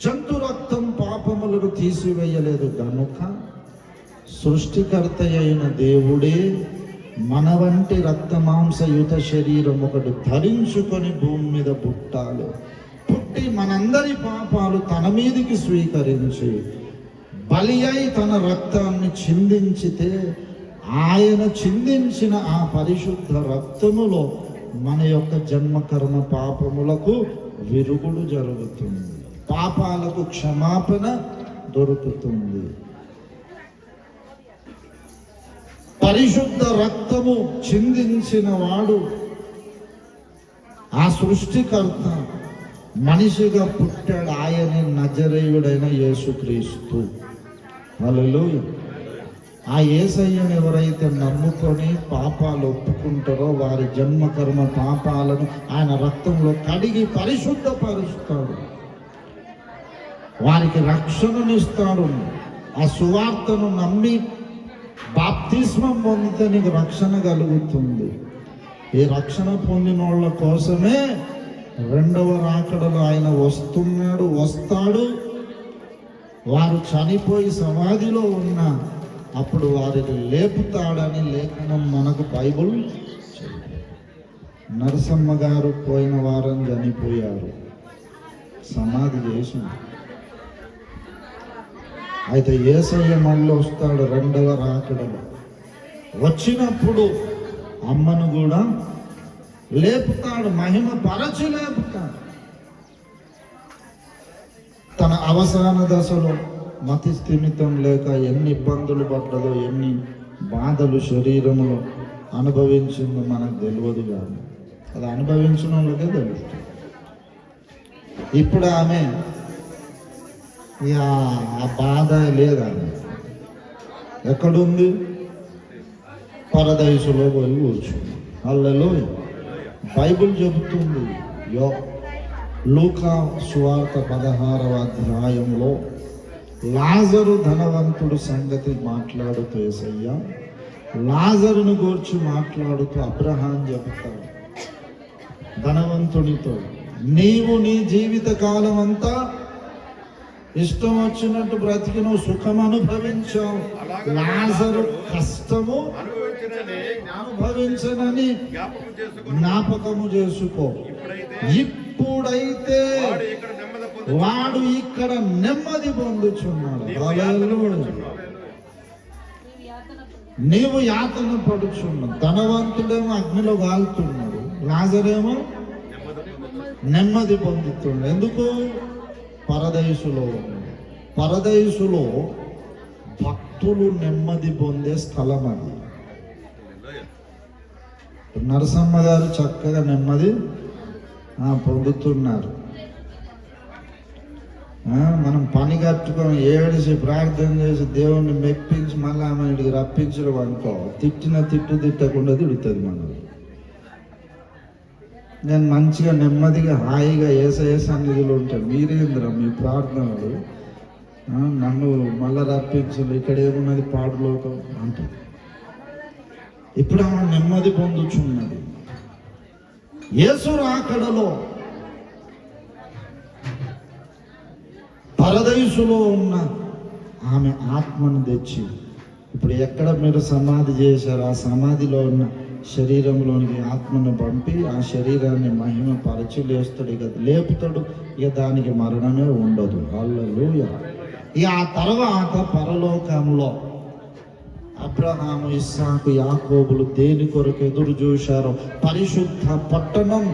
జంతు రక్తం పాపములను తీసివేయలేదు గనుక సృష్టికర్త అయిన దేవుడే మన వంటి రక్త మాంసయుత శరీరం ఒకటి ధరించుకొని భూమి మీద పుట్టాలి. పుట్టి మనందరి పాపాలు తన మీదికి స్వీకరించి బలి అయి తన రక్తాన్ని చిందించితే ఆయన చిందించిన ఆ పరిశుద్ధ రక్తములో మన యొక్క జన్మకర్మ పాపములకు విరుగుడు జరుగుతుంది, పాపాలకు క్షమాపణ దొరుకుతుంది. పరిశుద్ధ రక్తము చిందించిన వాడు ఆ సృష్టికర్త మనిషిగా పుట్టాడు. ఆయనే నజరేయుడైన యేసుక్రీస్తు. హల్లెలూయా. ఆ యేసయ్యను ఎవరైతే నమ్ముకొని పాపాలు ఒప్పుకుంటారో వారి జన్మకర్మ పాపాలను ఆయన రక్తంలో కడిగి పరిశుద్ధపరుస్తాడు, వారికి రక్షణనిస్తాడు. ఆ సువార్తను నమ్మి బాప్తిస్మం పొందితే నీకు రక్షణ కలుగుతుంది. ఈ రక్షణ పొందిన వాళ్ళ కోసమే రెండవ రాకడలో ఆయన వస్తాడు. వారు చనిపోయి సమాధిలో ఉన్న అప్పుడు వారిని లేపుతాడని లేఖనం మనకు బైబుల్. నరసమ్మ గారు పోయిన వారం చనిపోయారు, సమాధి చేసింది. అయితే యేసయ్య మళ్ళీ వస్తాడు రెండవ రాకడలో. వచ్చినప్పుడు అమ్మను కూడా లేపుతాడు, మహిమ పరచి లేపుతాడు. తన అవసాన దశలో మతి స్థిమితం లేక ఎన్ని ఇబ్బందులు పడ్డదో, ఎన్ని బాధలు శరీరంలో అనుభవించిందో మనకు తెలియదు, కానీ అది అనుభవించిన వాళ్ళకే తెలుస్తుంది. ఇప్పుడు ఆమె ఆ బాధ లేదా, ఎక్కడుంది? పరదైసులో పోయి కూర్చుంది. హల్లెలూయా. బైబిల్ చెబుతుంది, లూకా సువార్త 16వ అధ్యాయంలో లాజరు ధనవంతుడు సంగతి మాట్లాడుతూ యేసయ్య లాజరును గూర్చి మాట్లాడుతూ అబ్రహాం చెబుతాడు ధనవంతునితో, నీవు నీ జీవిత కాలం అంతా ఇష్టం వచ్చినట్టు బ్రతికి నువ్వు సుఖం అనుభవించావు, లాజరు కష్టము అనుభవించనని జ్ఞాపకము చేసుకో. ఇప్పుడైతే వాడు ఇక్కడ నెమ్మది పొందుచున్నాడు. నీవు యాతన పడుచున్నావు. ధనవంతుడేమో అగ్నిలో కాలుతున్నాడు, లాజరేమో నెమ్మది పొందుతున్నాడు. ఎందుకు? పరదైసులో భక్తులు నెమ్మది పొందే స్థలం అది. నరసమ్మ గారు చక్కగా నెమ్మది పొందుతున్నారు. మనం పని కట్టుకొని ఏడిసి ప్రార్థన చేసి దేవుణ్ణి మెప్పించి మళ్ళీ ఆమె ఇడికి రప్పించడం అనుకో, తిట్టకుండా తిడుతుంది మనం. నేను మంచిగా నెమ్మదిగా హాయిగా యేసయ్య సన్నిధిలో ఉంటాను, మీరేంద్ర మీ ప్రార్థనలు నన్ను మళ్ళా రప్పించు, ఇక్కడ ఏమున్నది పాడులోకం అంటుంది. ఇప్పుడు ఆమె నెమ్మది పొందుచున్నది. యేసు రాకడలో పరదైసులో ఉన్న ఆమె ఆత్మను తెచ్చి, ఇప్పుడు ఎక్కడ మీరు సమాధి చేశారు ఆ సమాధిలో ఉన్న శరీరంలోనికి ఆత్మను పంపి ఆ శరీరాన్ని మహిమ పరచి లేస్తాడు. ఇక లేపుతాడు, ఇక దానికి మరణమే ఉండదు. హల్లెలూయా. ఇక ఆ తర్వాత పరలోకంలో అబ్రహాము, ఇస్సాకు, యాకోబులు దేని కొరకు ఎదురు చూశారో పరిశుద్ధ పట్టణం,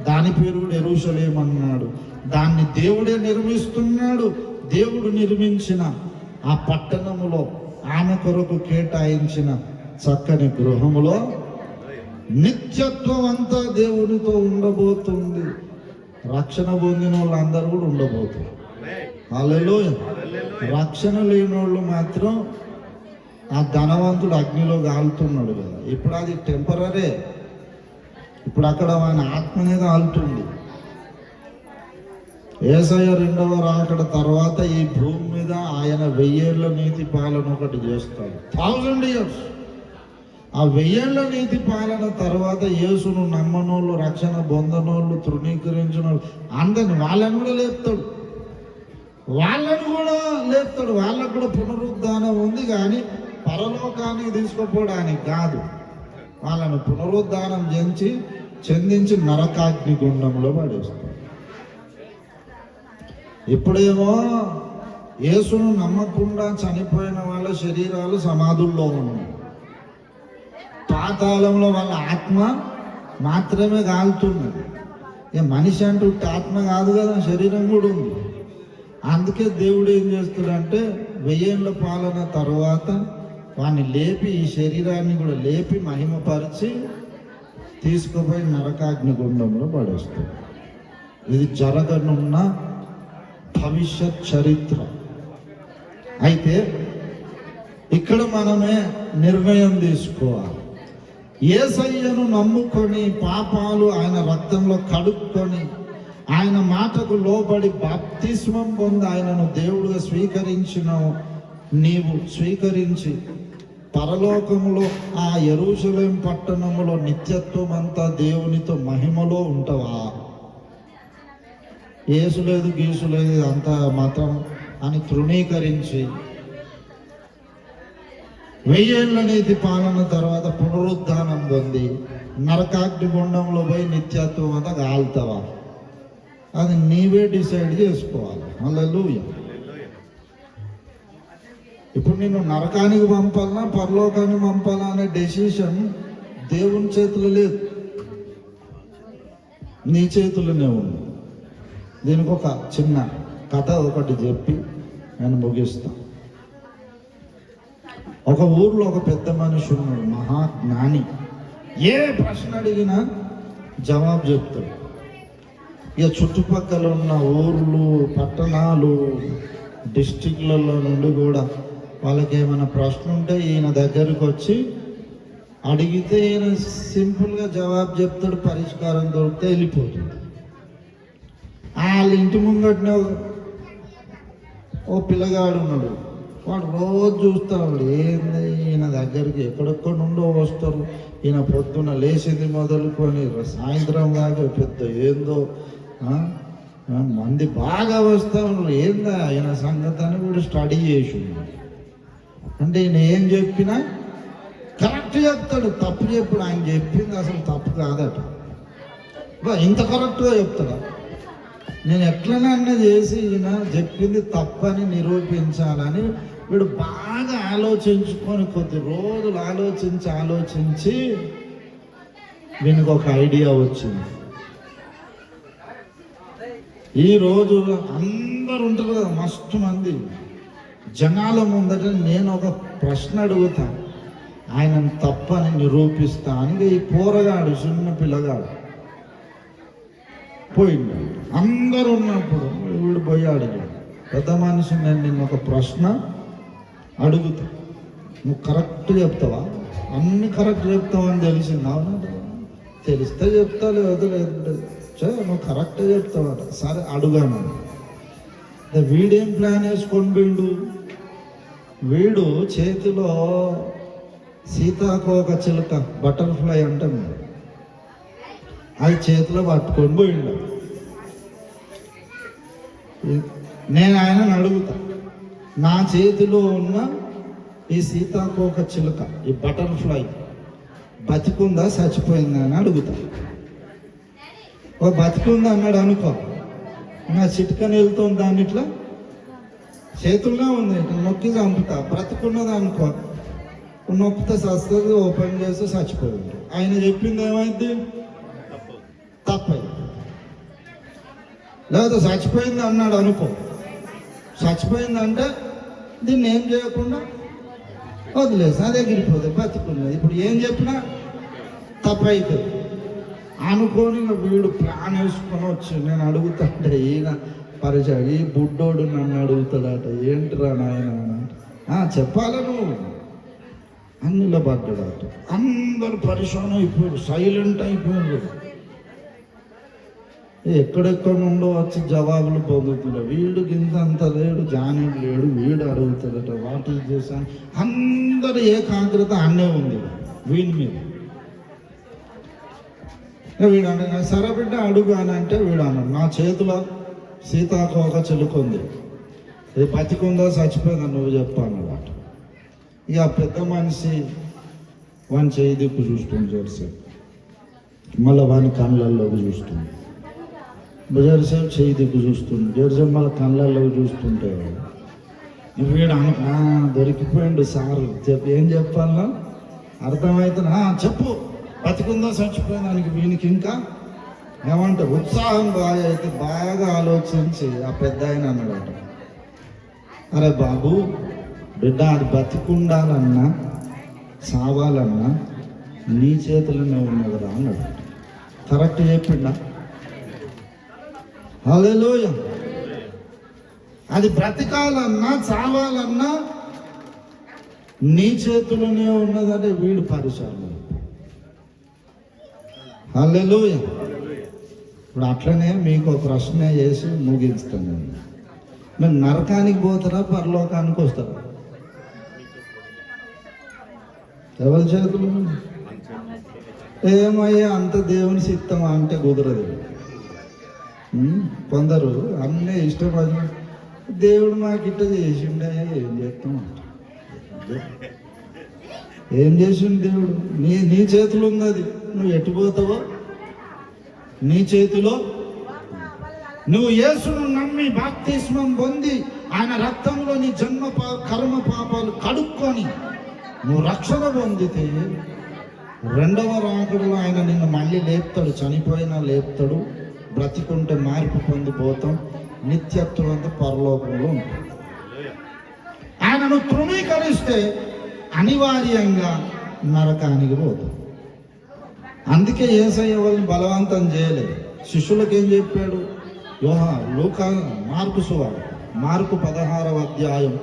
దాని పేరు యెరూషలేము అన్నాడు. దాన్ని దేవుడే నిర్మిస్తున్నాడు. దేవుడు నిర్మించిన ఆ పట్టణములో ఆమె కొరకు కేటాయించిన చక్కని గృహములో నిత్యత్వం అంతా దేవునితో ఉండబోతుంది. రక్షణ పొందిన వాళ్ళందరూ కూడా ఉండబోతుంది. హల్లెలూయా. రక్షణ లేనోళ్ళు మాత్రం ఆ ధనవంతుడు అగ్నిలో కాలుతున్నాడు కదా. ఇప్పుడు అది టెంపరరీ. ఇప్పుడు అక్కడ ఆయన ఆత్మనే కాలుతుంది. యేసయ్య రెండవ రాకడ తర్వాత ఈ భూమి మీద ఆయన 1000 ఏళ్ల నీతి పాలన ఒకటి చేస్తాడు. 1000 years. ఆ 1000 ఏళ్ల నీతి పాలన తర్వాత యేసును నమ్మనోళ్ళు, రక్షణ పొందనోళ్ళు, తృణీకరించిన అందరిని వాళ్ళని కూడా లేపుతాడు. వాళ్ళకు కూడా పునరుద్ధానం ఉంది, కానీ పరలోకానికి తీసుకుపోవడానికి కాదు. వాళ్ళను పునరుద్ధానం చెందించి నరకాగ్ని గుండంలో పడేస్తాడు. ఇప్పుడేమో యేసును నమ్మకుండా చనిపోయిన వాళ్ళ శరీరాలు సమాధుల్లో ఉన్నాయి. పాతాళంలో వాళ్ళ ఆత్మ మాత్రమే కాలుతున్నది. మనిషి అంటూ ఆత్మ కాదు కదా, శరీరం కూడా ఉంది. అందుకే దేవుడు ఏం చేస్తాడంటే 1000 ఏళ్ల పాలన తర్వాత వాడిని లేపి, ఈ శరీరాన్ని కూడా లేపి మహిమపరిచి తీసుకుపోయి నరకాగ్ని గుండంలో పడేస్తాడు. ఇది జరగనున్న భవిష్యత్ చరిత్ర. అయితే ఇక్కడ మనమే నిర్ణయం తీసుకోవాలి. యేసయ్యను నమ్ముకొని పాపాలు ఆయన రక్తంలో కడుక్కొని ఆయన మాటకు లోబడి బాప్తిస్మం పొంది ఆయనను దేవుడుగా నీవు స్వీకరించి పరలోకములో ఆ యెరూషలేం పట్టణములో నిత్యత్వం అంతా దేవునితో మహిమలో ఉంటావా? యేసు లేదు, గీసు లేదు, అంత మతం అని తృణీకరించి 1000 ఏళ్ల నీతి పాలన తర్వాత పునరుద్ధానం పొంది నరకాగ్ని గుండంలో పోయి నిత్యత్వం అంతా కాలుతావా? అది నీవే డిసైడ్ చేసుకోవాలి. హల్లెలూయా. ఇప్పుడు నిన్ను నరకానికి పంపాలనా పరలోకానికి పంపాలా అనే డెసిషన్ దేవుని చేతిలో లేదు, నీ చేతుల్లోనే ఉంది. దీనికి ఒక చిన్న కథ ఒకటి చెప్పి నేను ముగిస్తాను. ఒక ఊర్లో ఒక పెద్ద మనిషి ఉన్నాడు, మహాజ్ఞాని. ఏ ప్రశ్న అడిగినా జవాబు చెప్తాడు. ఇక చుట్టుపక్కల ఉన్న ఊర్లు, పట్టణాలు, డిస్టిక్లలో నుండి కూడా వాళ్ళకి ఏమైనా ప్రశ్న ఉంటే ఈయన దగ్గరికి వచ్చి అడిగితే ఈయన సింపుల్గా జవాబు చెప్తాడు, పరిష్కారం దొరికితే వెళ్ళిపోతుంది. వాళ్ళ ఇంటి ముంగట్నే ఓ పిల్లగాడు ఉన్నాడు. వాడు రోజు చూస్తాడు, ఏంది ఈయన దగ్గరికి ఎక్కడెక్కడ నుండో వస్తారు. ఈయన పొద్దున లేచింది మొదలుకొని సాయంత్రం దాకా పెద్ద ఏందో మంది బాగా వస్తా ఉన్నారు. ఏందా ఈయన సంగతి అని వీడు స్టడీ చేసి అంటే ఈయన ఏం చెప్పినా కరెక్ట్ చెప్తాడు, తప్పు చెప్పుడు. ఆయన చెప్పింది అసలు తప్పు కాదట. ఇంత కరెక్ట్గా చెప్తాడా? నేను ఎట్లనన్నా చేసి ఈయన చెప్పింది తప్పని నిరూపించాలని వీడు బాగా ఆలోచించుకొని కొద్ది రోజులు ఆలోచించి వీనికి ఒక ఐడియా వచ్చింది. ఈ రోజు అందరు ఉంటారు కదా, మస్తు మంది జనాల ముందట నేను ఒక ప్రశ్న అడుగుతా, ఆయనను తప్పని నిరూపిస్తా అని ఈ పోరగాడు, చిన్న పిల్లగాడు పోయిండు. అందరు ఉన్నప్పుడు వీడు పోయి అడిగాడు, పెద్ద మనిషి నేను నిన్న ఒక ప్రశ్న అడుగుతా, నువ్వు కరెక్ట్ చెప్తావా? అన్ని కరెక్ట్ చెప్తావా అని తెలిసింది. అవునా? తెలిస్తే చెప్తా, లేదు నువ్వు కరెక్ట్ చెప్తావట. సరే అడుగాను. వీడేం ప్లాన్ వేసుకొని పోయిండు, వీడు చేతిలో సీతాకోక చిలుక, బటర్ఫ్లై అంటాం, అది చేతిలో పట్టుకొని పోయిండు. నేను ఆయనను అడుగుతా, నా చేతిలో ఉన్న ఈ సీతాకోక చిలుక, ఈ బటర్ఫ్లై బతికుందా చచ్చిపోయిందా అని అడుగుతా. ఓ బతికుందా అన్నాడు అనుకో, నా చిటికని వెళ్తుంది, దాన్ని ఇట్లా చేతుల్లో ఉంది, ఇట్లా నొక్కి చంపుతా. బ్రతుకున్నది అనుకో, నొక్కితే సస్తుంది, ఓపెన్ చేస్తే చచ్చిపోయింది. ఆయన చెప్పింది ఏమైంది? తప్పైంది. లేదా చచ్చిపోయింది అన్నాడు అనుకో, చచ్చిపోయిందంటే దీన్ని ఏం చేయకుండా వదిలేసి అదే ఎగిరిపోతుంది, బతుకున్నది. ఇప్పుడు ఏం చెప్పినా తప్పైతుంది అనుకోని వీడు ప్లాన్ వేసుకొని వచ్చి నేను అడుగుతుంటే ఈయన పరిచయం. ఈ బుడ్డోడు నన్ను అడుగుతాడట, ఏంటిరా నాయన చెప్పాలా నువ్వు అని నిలబడ్డాడట. అందరు పరిశ్రమ అయిపోయారు, సైలెంట్ అయిపోయారు. ఎక్కడెక్కడ నుండో వచ్చి జవాబులు పొందుతున్నాడు. వీడు కింద అంత లేడు, జానీడు లేడు, వీడు అడుగుతాడట వాటి చేశాను. అందరు ఏకాగ్రత అన్నే ఉంది వీడి మీద. వీడు అంటే సరే బిడ్డ అడుగు అని అంటే వీడు అన్నాడు, నా చేతిలో సీతాకోక చిలుకుంది, ఇది బతికుందా చచ్చిపోయిందా నువ్వు చెప్పానమాట. ఇక పెద్ద మనిషి వాని చేయి దిక్కు చూస్తుంది జెర్సేపు, మళ్ళీ వాని కళ్ళల్లోకి చూస్తుంది. జెర్సేపు చేయి దిక్కు చూస్తుంది, జెర్సేపు మళ్ళీ కళ్ళల్లోకి చూస్తుంటే వీడు దొరికిపోయిండు సార్. ఏం చెప్పాలన్నా అర్థమవుతున్నా, చెప్పు బతికుందా చచ్చిపోయిందా దానికి. వీనికి ఇంకా ఏమంటే ఉత్సాహం బాగా అయితే బాగా ఆలోచించి ఆ పెద్ద ఆయన అన్నాడట, అరే బాబు బిడ్డ, అది బతికుండాలన్నా చావాలన్నా నీ చేతులనే ఉన్నది కదా అన్నాడు. కరెక్ట్ చెప్పిండా? హల్లెలూయా. అది బ్రతకాలన్నా చావాలన్నా నీ చేతులనే ఉన్నదంటే వీడు పరిచయం. హల్లెలూయా. ఇప్పుడు అట్లనే మీకు ఒక ప్రశ్న చేసి ముగిస్తాను. మీరు నరకానికి పోతారా పరలోకానికి వస్తారా? ఎవరి చేతులు? ఏమయ్యా అంత దేవుని చిత్తమా అంటే కుదరదు. కొందరు అన్నీ ఇష్టపడి దేవుడు మాకు ఇట్ట చేసిండే ఏం చేస్తాం, ఏం చేసిండు దేవుడు? నీ చేతులు ఉన్నది, నువ్వు ఎట్టుపోతావో నీ చేతిలో. నువ్వు యేసును నమ్మి బాప్తిస్మం పొంది ఆయన రక్తంలో నీ జన్మ కర్మ పాపాలు కడుక్కొని నువ్వు రక్షణ పొందితే రెండవ రాకడలో ఆయన నిన్ను మళ్ళీ లేపుతాడు. చనిపోయినా లేపుతాడు, బ్రతికుంటే మార్పు పొందిపోతాం, నిత్యత్వం అంతా పరలోకంలో ఉంటుంది. ఆయనను తృణీకరిస్తే అనివార్యంగా నరకానికి పోతాం. అందుకే యేసయ్య వాళ్ళని బలవంతం చేయలేదు. శిష్యులకు ఏం చెప్పాడు? మార్కు సువార్త మార్కు 16వ అధ్యాయం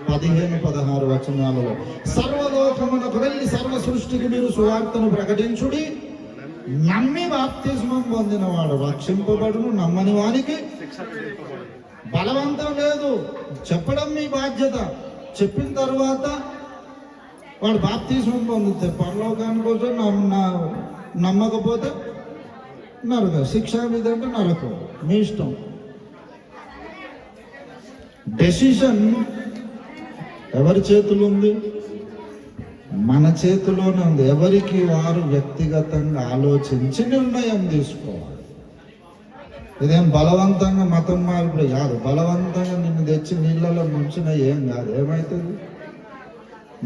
15-16 వచనాలలో, సర్వలోకమునకు వెళ్ళి సర్వ సృష్టికి మీరు సువార్తను ప్రకటించుడి, నమ్మి బాప్తిస్మం పొందినవాడు రక్షింపబడును, నమ్మని వానికి బలవంతం లేదు. చెప్పడం మీ బాధ్యత. చెప్పిన తర్వాత వాడు బాప్తిస్మం పొందితే పరలోకానికి వచ్చి నమ్మకపోతే నరకం. శిక్షా విధి అంటే నరకం, మీ ఇష్టం. డెసిషన్ ఎవరి చేతులు ఉంది? మన చేతిలోనే ఉంది. ఎవరికి వారు వ్యక్తిగతంగా ఆలోచించి నిర్ణయం తీసుకోవాలి. ఇదేం బలవంతంగా మతం మార్పుడు కాదు. బలవంతంగా నిన్ను తెచ్చి నీళ్ళలో ముంచిన ఏం కాదు. ఏమవుతుంది?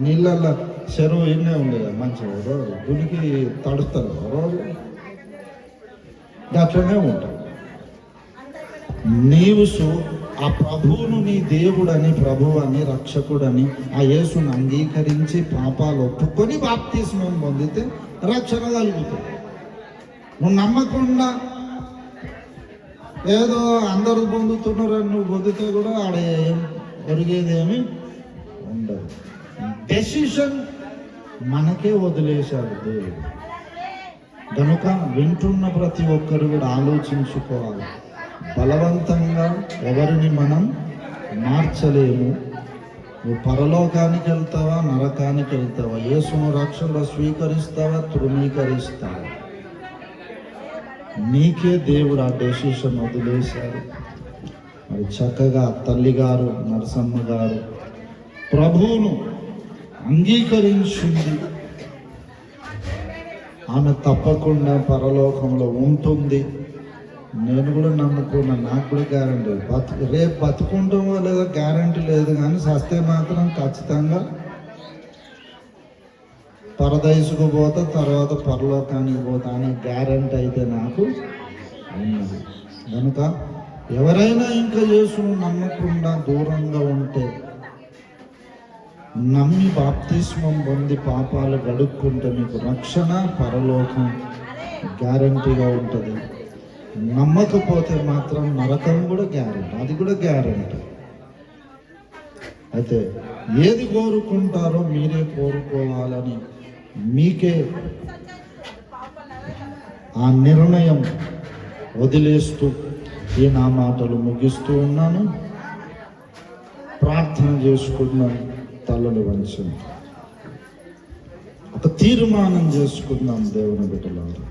నీళ్ళల్లో చెరువు ఇన్నే ఉండేది మంచిగా, రోజు గుడికి తడుస్తారు, రోజు అట్లనే ఉంటావు. నీవు ఆ ప్రభువును నీ దేవుడని, ప్రభువని, రక్షకుడని ఆ యేసును అంగీకరించి పాపాలు ఒప్పుకొని బాప్తిస్మం పొందితే రక్షణ కలుగుతుంది. నువ్వు నమ్మకుండా ఏదో అందరూ పొందుతున్నారని నువ్వు పొందితే కూడా ఆడ ఒరిగేదేమి ఉండదు. డెసిషన్ మనకే వదిలేశాడు దేవుడు. కనుక వింటున్న ప్రతి ఒక్కరు కూడా ఆలోచించుకోవాలి. బలవంతంగా ఎవరిని మనం మార్చలేము. నువ్వు పరలోకానికి వెళ్తావా, నరకానికి వెళ్తావా? యేసును రక్షణలో స్వీకరిస్తావా, తృణీకరిస్తావా? నీకే దేవుడు ఆ డెసిషన్ వదిలేశారు. మరి చక్కగా తల్లిగారు నరసమ్మ గారు ప్రభువును అంగీకరించింది. ఆమె తప్పకుండా పరలోకంలో ఉంటుంది. నేను కూడా నమ్ముకున్నా, నాకు కూడా గ్యారంటీ. రేపు బతుకుంటామో లేదో గ్యారంటీ లేదు, కానీ సస్తే మాత్రం ఖచ్చితంగా పరదైసుకు పోతా, తర్వాత పరలోకానికి పోతా అనే గ్యారంటీ అయితే నాకు ఉన్నది. కనుక ఎవరైనా ఇంకా యేసును నమ్మకుండా దూరంగా ఉంటే, నమ్మి బాప్తిస్మం పొంది పాపాలు గడుక్కుంటే మీకు రక్షణ, పరలోకం గ్యారంటీగా ఉంటుంది. నమ్మకపోతే మాత్రం నరకం కూడా గ్యారెంటీ, అది కూడా గ్యారెంటీ. అయితే ఏది కోరుకుంటారో మీరే కోరుకోవాలని మీకే ఆ నిర్ణయం వదిలేస్తూ ఈ నా మాటలు ముగిస్తూ ఉన్నాను. ప్రార్థన చేసుకున్నాం, తలలు వంచండి, ఒక తీర్మానం చేసుకుందాం దేవుని బిడ్డలారా.